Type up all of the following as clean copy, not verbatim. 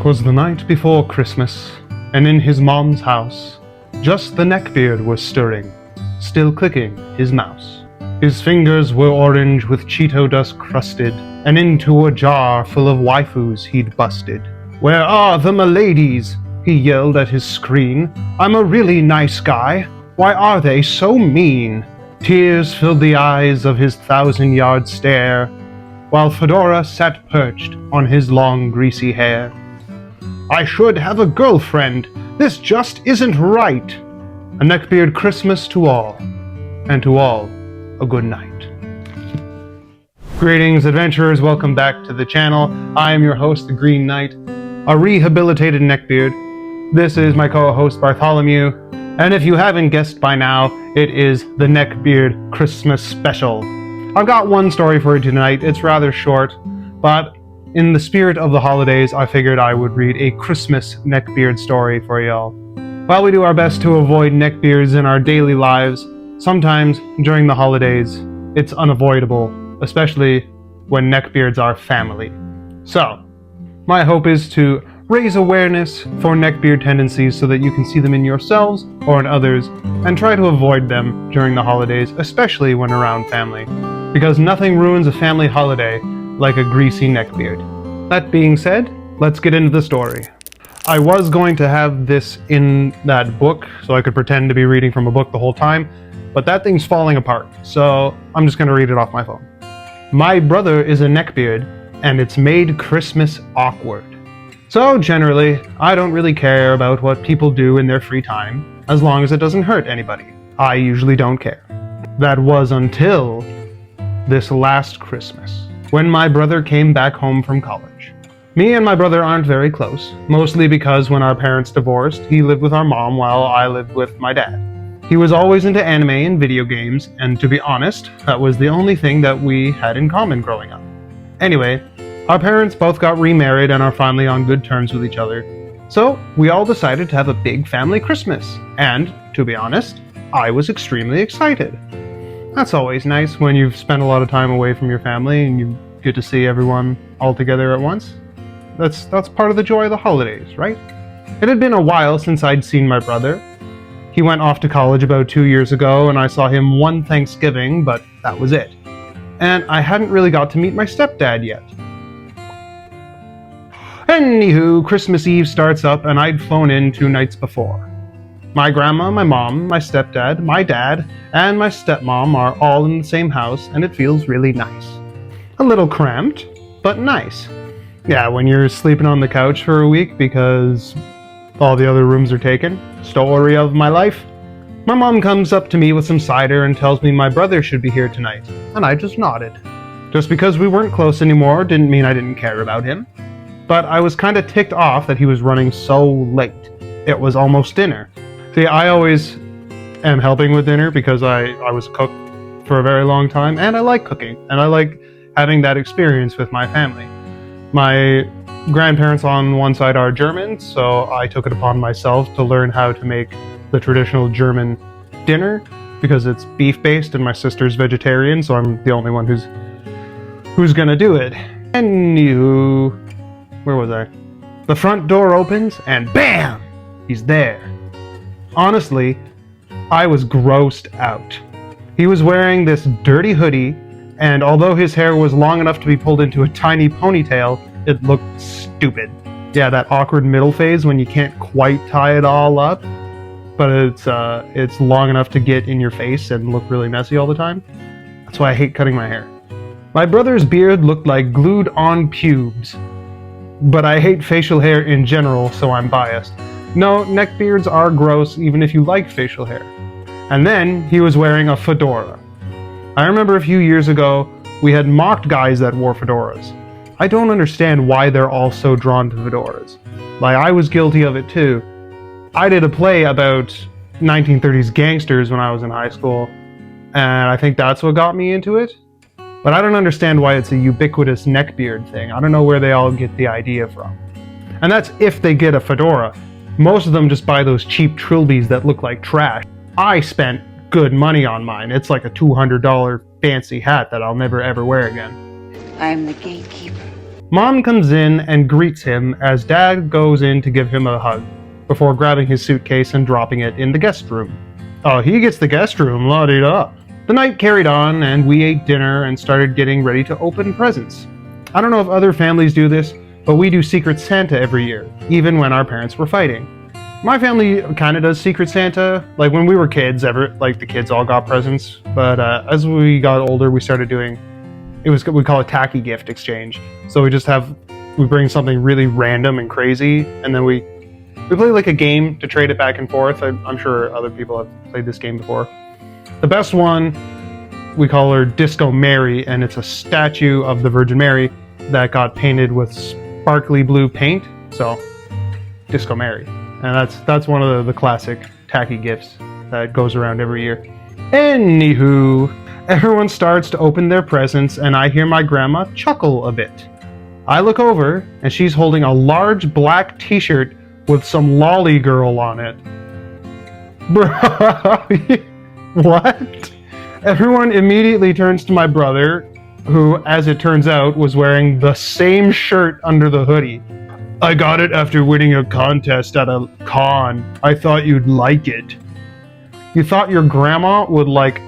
'Twas the night before Christmas, and in his mom's house, just the neckbeard was stirring, still clicking his mouse. His fingers were orange with Cheeto dust crusted, and into a jar full of waifus he'd busted. "Where are the m'ladies?" he yelled at his screen. "I'm a really nice guy. Why are they so mean?" Tears filled the eyes of his 1,000-yard stare, while Fedora sat perched on his long greasy hair. "I should have a girlfriend. This just isn't right." A neckbeard Christmas to all, and to all a good night. Greetings, adventurers. Welcome back to the channel. I am your host, the Green Knight, a rehabilitated neckbeard. This is my co-host Bartholomew, and if you haven't guessed by now, it is the Neckbeard Christmas Special. I've got one story for you tonight. It's rather short, but in the spirit of the holidays, I figured I would read a Christmas neckbeard story for y'all. While we do our best to avoid neckbeards in our daily lives, sometimes during the holidays, it's unavoidable, especially when neckbeards are family. So, my hope is to raise awareness for neckbeard tendencies so that you can see them in yourselves or in others, and try to avoid them during the holidays, especially when around family, because nothing ruins a family holiday like a greasy neckbeard. That being said, let's get into the story. I was going to have this in that book so I could pretend to be reading from a book the whole time, but that thing's falling apart, so I'm just going to read it off my phone. My brother is a neckbeard, and it's made Christmas awkward. So generally, I don't really care about what people do in their free time, as long as it doesn't hurt anybody. I usually don't care. That was until this last Christmas, when my brother came back home from college. Me and my brother aren't very close, mostly because when our parents divorced, he lived with our mom while I lived with my dad. He was always into anime and video games, and to be honest, that was the only thing that we had in common growing up. Anyway, our parents both got remarried and are finally on good terms with each other. So, we all decided to have a big family Christmas, and, to be honest, I was extremely excited. That's always nice when you've spent a lot of time away from your family and you get to see everyone all together at once. That's part of the joy of the holidays, right? It had been a while since I'd seen my brother. He went off to college about 2 years ago, and I saw him one Thanksgiving, but that was it. And I hadn't really got to meet my stepdad yet. Anywho, Christmas Eve starts up, and I'd flown in 2 nights before. My grandma, my mom, my stepdad, my dad, and my stepmom are all in the same house, and it feels really nice. A little cramped, but nice. Yeah, when you're sleeping on the couch for a week because all the other rooms are taken. Story of my life. My mom comes up to me with some cider and tells me my brother should be here tonight, and I just nodded. Just because we weren't close anymore didn't mean I didn't care about him. But I was kind of ticked off that he was running so late. It was almost dinner. See, I always am helping with dinner because I was a cook for a very long time, and I like cooking, and I like having that experience with my family. My grandparents on one side are German, so I took it upon myself to learn how to make the traditional German dinner because it's beef-based and my sister's vegetarian, so I'm the only one who's gonna do it. Anywho, where was I? The front door opens and BAM! He's there. Honestly, I was grossed out. He was wearing this dirty hoodie, and although his hair was long enough to be pulled into a tiny ponytail, it looked stupid. Yeah, that awkward middle phase when you can't quite tie it all up, but it's long enough to get in your face and look really messy all the time. That's why I hate cutting my hair. My brother's beard looked like glued on pubes. But I hate facial hair in general, so I'm biased. No, neckbeards are gross even if you like facial hair. And then he was wearing a fedora. I remember a few years ago, we had mocked guys that wore fedoras. I don't understand why they're all so drawn to fedoras. Like, I was guilty of it too. I did a play about 1930s gangsters when I was in high school, and I think that's what got me into it. But I don't understand why it's a ubiquitous neckbeard thing. I don't know where they all get the idea from. And that's if they get a fedora. Most of them just buy those cheap trilbies that look like trash. I spent good money on mine. It's like a $200 fancy hat that I'll never ever wear again. I'm the gatekeeper. Mom comes in and greets him as Dad goes in to give him a hug, before grabbing his suitcase and dropping it in the guest room. Oh, he gets the guest room, la-di-da. The night carried on, and we ate dinner and started getting ready to open presents. I don't know if other families do this, but we do Secret Santa every year, even when our parents were fighting. My family kind of does Secret Santa. Like when we were kids, the kids all got presents. But as we got older, we started doing, we call it tacky gift exchange. So we bring something really random and crazy, and then we play like a game to trade it back and forth. I'm sure other people have played this game before. The best one, we call her Disco Mary, and it's a statue of the Virgin Mary that got painted with sparkly blue paint. So, Disco Mary. And that's one of the classic tacky gifts that goes around every year. Anywho, everyone starts to open their presents, and I hear my grandma chuckle a bit. I look over, and she's holding a large black t-shirt with some lolly girl on it. Bro, what? Everyone immediately turns to my brother, who, as it turns out, was wearing the same shirt under the hoodie. I got it after winning a contest at a con. I thought you'd like it. You thought your grandma would like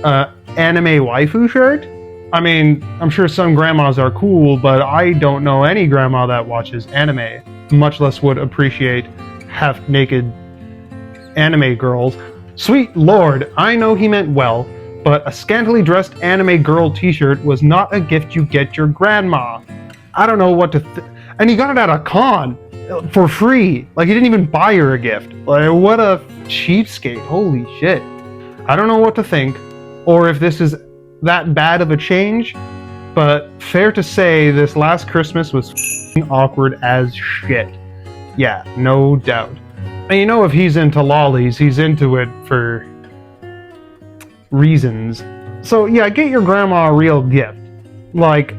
an anime waifu shirt? I mean, I'm sure some grandmas are cool, but I don't know any grandma that watches anime, much less would appreciate half-naked anime girls. Sweet lord, I know he meant well, but a scantily dressed anime girl t-shirt was not a gift you get your grandma. I don't know what to and he got it at a con for free. Like, he didn't even buy her a gift. Like, what a cheapskate. Holy shit. I don't know what to think, or if this is that bad of a change, but fair to say this last Christmas was awkward as shit. Yeah, no doubt. And you know, if he's into lollies, he's into it for reasons. So yeah, get your grandma a real gift. Like,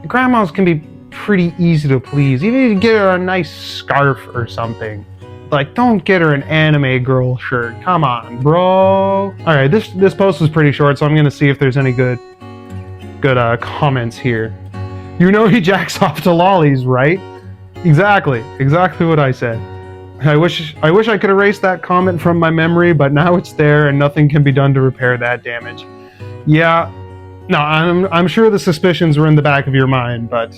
grandmas can be pretty easy to please. Even if you get her a nice scarf or something. Like, don't get her an anime girl shirt. Come on, bro. Alright, this post was pretty short, so I'm gonna see if there's any good comments here. You know he jacks off to lollies, right? Exactly what I said. I wish I could erase that comment from my memory, but now it's there and nothing can be done to repair that damage. Yeah, no, I'm sure the suspicions were in the back of your mind, but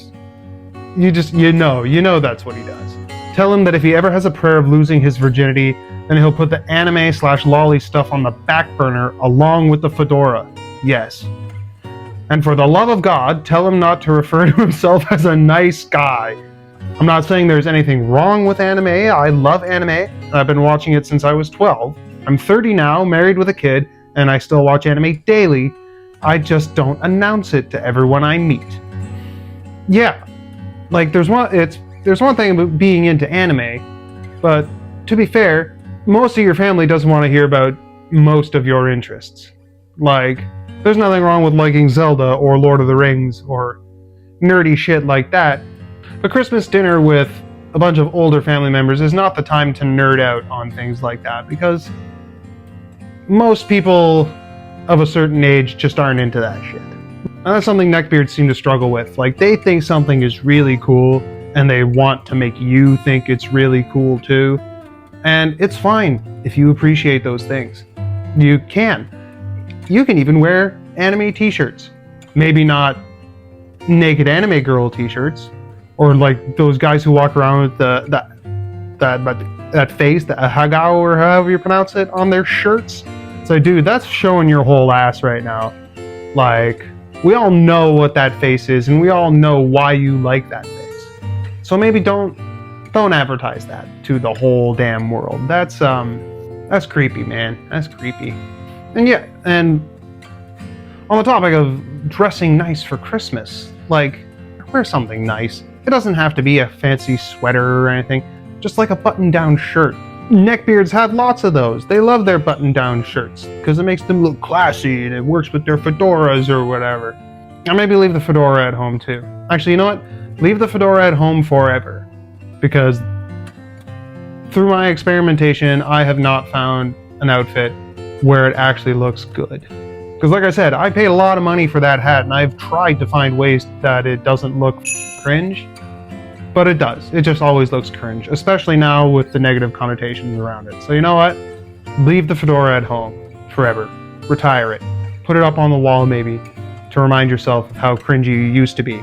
you know that's what he does. Tell him that if he ever has a prayer of losing his virginity, then he'll put the anime/lolly stuff on the back burner along with the fedora. Yes. And for the love of God, tell him not to refer to himself as a nice guy. I'm not saying there's anything wrong with anime. I love anime. I've been watching it since I was 12. I'm 30 now, married with a kid, and I still watch anime daily. I just don't announce it to everyone I meet. Yeah, like there's one thing about being into anime, but to be fair, most of your family doesn't want to hear about most of your interests. Like, there's nothing wrong with liking Zelda or Lord of the Rings or nerdy shit like that. But Christmas dinner with a bunch of older family members is not the time to nerd out on things like that, because most people of a certain age just aren't into that shit. And that's something NeckBeards seem to struggle with. Like, they think something is really cool, and they want to make you think it's really cool too. And it's fine if you appreciate those things. You can. You can even wear anime t-shirts. Maybe not naked anime girl t-shirts, or like those guys who walk around with that face, the ahagao, or however you pronounce it, on their shirts. So dude, that's showing your whole ass right now. Like, we all know what that face is, and we all know why you like that face. So maybe don't advertise that to the whole damn world. That's creepy, man. That's creepy. And yeah, and on the topic of dressing nice for Christmas, like, wear something nice. It doesn't have to be a fancy sweater or anything, just like a button-down shirt. Neckbeards have lots of those. They love their button-down shirts because it makes them look classy and it works with their fedoras or whatever. Or maybe leave the fedora at home too. Actually, you know what? Leave the fedora at home forever, because through my experimentation, I have not found an outfit where it actually looks good. Because like I said, I paid a lot of money for that hat, and I've tried to find ways that it doesn't look cringe, but it does. It just always looks cringe, especially now with the negative connotations around it. So you know what? Leave the fedora at home forever. Retire it. Put it up on the wall maybe to remind yourself of how cringy you used to be.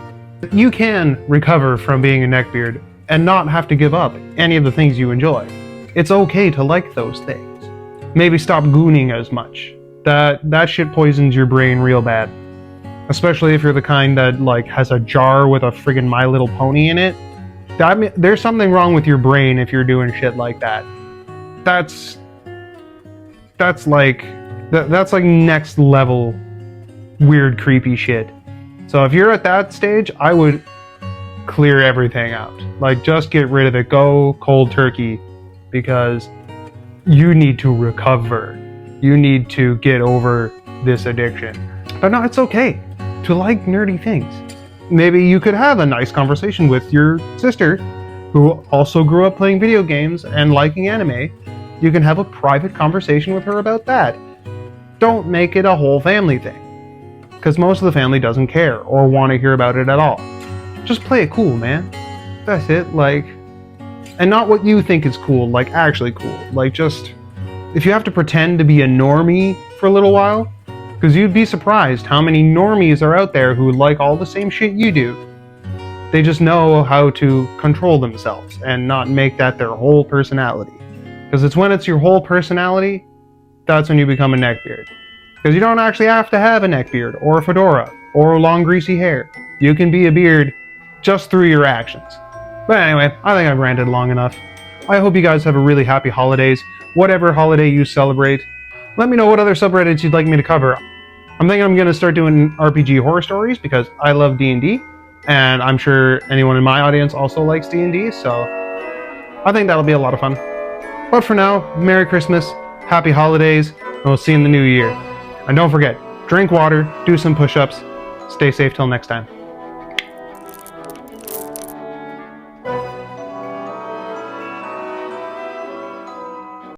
You can recover from being a neckbeard and not have to give up any of the things you enjoy. It's okay to like those things. Maybe stop gooning as much. That shit poisons your brain real bad. Especially if you're the kind that like has a jar with a friggin' My Little Pony in it. There's something wrong with your brain if you're doing shit like that. That's like next level weird creepy shit. So if you're at that stage, I would clear everything out. Like just get rid of it. Go cold turkey, because you need to recover. You need to get over this addiction. But no, it's okay to like nerdy things. Maybe you could have a nice conversation with your sister, who also grew up playing video games and liking anime. You can have a private conversation with her about that. Don't make it a whole family thing, because most of the family doesn't care or want to hear about it at all. Just play it cool, man. That's it, like, and not what you think is cool, like actually cool. Like just, if you have to pretend to be a normie for a little while, because you'd be surprised how many normies are out there who like all the same shit you do. They just know how to control themselves and not make that their whole personality. Because it's when it's your whole personality, that's when you become a neckbeard. Because you don't actually have to have a neckbeard or a fedora or long greasy hair. You can be a beard just through your actions. But anyway, I think I've ranted long enough. I hope you guys have a really happy holidays, whatever holiday you celebrate. Let me know what other subreddits you'd like me to cover. I'm thinking I'm going to start doing RPG horror stories because I love D&D, and I'm sure anyone in my audience also likes D&D, so I think that'll be a lot of fun. But for now, Merry Christmas, Happy Holidays, and we'll see you in the new year. And don't forget, drink water, do some push-ups, stay safe till next time.